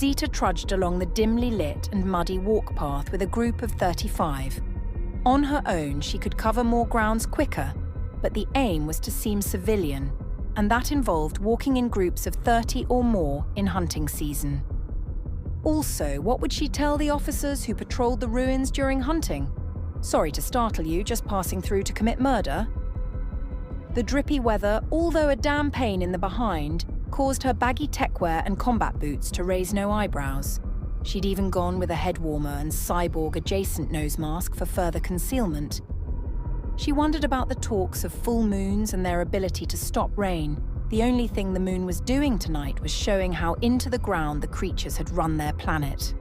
Zita trudged along the dimly lit and muddy walk path with a group of 35. On her own, she could cover more grounds quicker, but the aim was to seem civilian, and that involved walking in groups of 30 or more in hunting season. Also, what would she tell the officers who patrolled the ruins during hunting? Sorry to startle you, just passing through to commit murder? The drippy weather, although a damn pain in the behind, caused her baggy techwear and combat boots to raise no eyebrows. She'd even gone with a head warmer and cyborg-adjacent nose mask for further concealment. She wondered about the talks of full moons and their ability to stop rain. The only thing the moon was doing tonight was showing how into the ground the creatures had run their planet.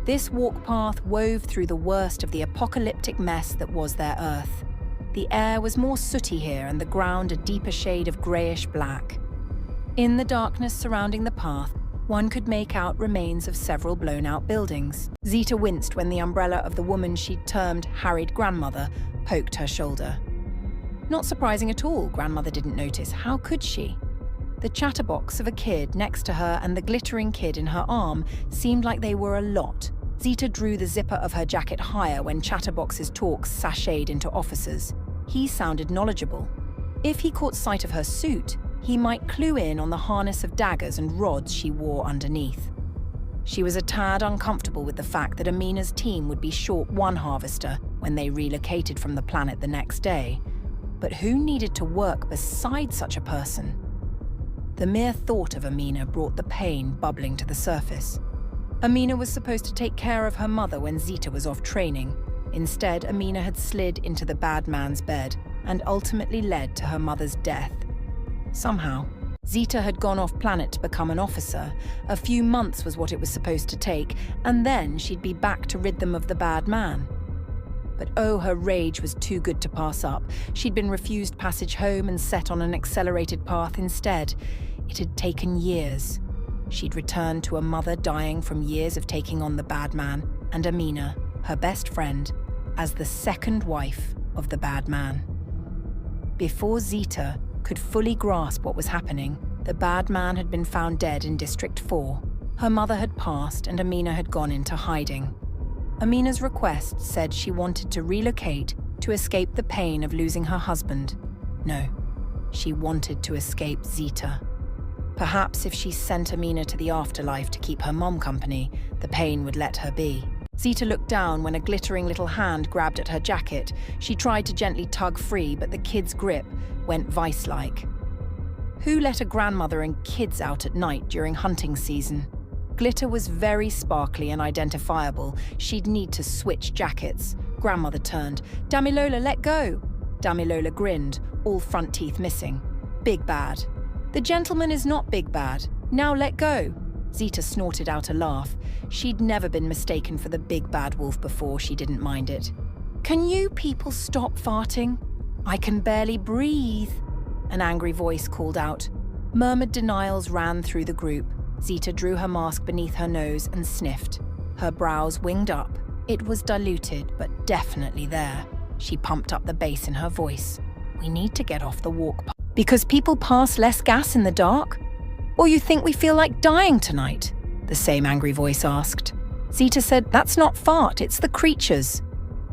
This walk path wove through the worst of the apocalyptic mess that was their Earth. The air was more sooty here and the ground a deeper shade of greyish black. In the darkness surrounding the path, one could make out remains of several blown-out buildings. Zita winced when the umbrella of the woman she'd termed harried grandmother poked her shoulder. Not surprising at all, grandmother didn't notice. How could she? The chatterbox of a kid next to her and the glittering kid in her arm seemed like they were a lot. Zita drew the zipper of her jacket higher when Chatterbox's talks sashayed into officers. He sounded knowledgeable. If he caught sight of her suit, he might clue in on the harness of daggers and rods she wore underneath. She was a tad uncomfortable with the fact that Amina's team would be short one harvester when they relocated from the planet the next day. But who needed to work beside such a person? The mere thought of Amina brought the pain bubbling to the surface. Amina was supposed to take care of her mother when Zita was off training. Instead, Amina had slid into the bad man's bed and ultimately led to her mother's death. Somehow, Zita had gone off planet to become an officer. A few months was what it was supposed to take, and then she'd be back to rid them of the bad man. But oh, her rage was too good to pass up. She'd been refused passage home and set on an accelerated path instead. It had taken years. She'd returned to a mother dying from years of taking on the bad man, and Amina, her best friend, as the second wife of the bad man. Before Zita could fully grasp what was happening, the bad man had been found dead in District 4. Her mother had passed and Amina had gone into hiding. Amina's request said she wanted to relocate to escape the pain of losing her husband. No, she wanted to escape Zita. Perhaps if she sent Amina to the afterlife to keep her mom company, the pain would let her be. Zita looked down when a glittering little hand grabbed at her jacket. She tried to gently tug free, but the kid's grip went vice-like. Who let a grandmother and kids out at night during hunting season? Glitter was very sparkly and identifiable. She'd need to switch jackets. Grandmother turned. "Damilola, let go!" Damilola grinned, all front teeth missing. "Big bad." "The gentleman is not big bad. Now let go." Zita snorted out a laugh. She'd never been mistaken for the big bad wolf before. She didn't mind it. "Can you people stop farting? I can barely breathe," an angry voice called out. Murmured denials ran through the group. Zita drew her mask beneath her nose and sniffed. Her brows winged up. It was diluted, but definitely there. She pumped up the bass in her voice. "We need to get off the walk path." "Because people pass less gas in the dark? Or you think we feel like dying tonight?" the same angry voice asked. Zita said, "That's not fart, it's the creatures."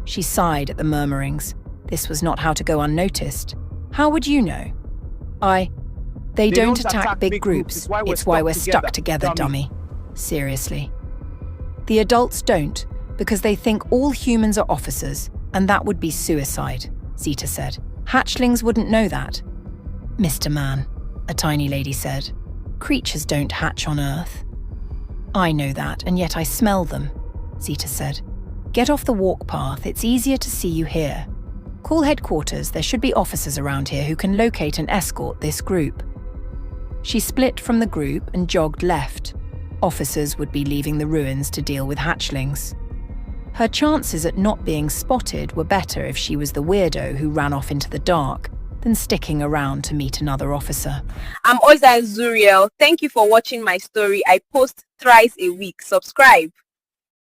She sighed at the murmurings. This was not how to go unnoticed. "How would you know?" They don't attack big groups. It's why we're stuck together, dummy. Seriously. The adults don't, because they think all humans are officers, and that would be suicide, Zita said. Hatchlings wouldn't know that. "Mr. Man," a tiny lady said, "creatures don't hatch on Earth." "I know that, and yet I smell them," Zita said. "Get off the walk path, it's easier to see you here. Call headquarters, there should be officers around here who can locate and escort this group." She split from the group and jogged left. Officers would be leaving the ruins to deal with hatchlings. Her chances at not being spotted were better if she was the weirdo who ran off into the dark than sticking around to meet another officer. I'm Oza Zuriel. Thank you for watching my story. I post thrice a week. Subscribe.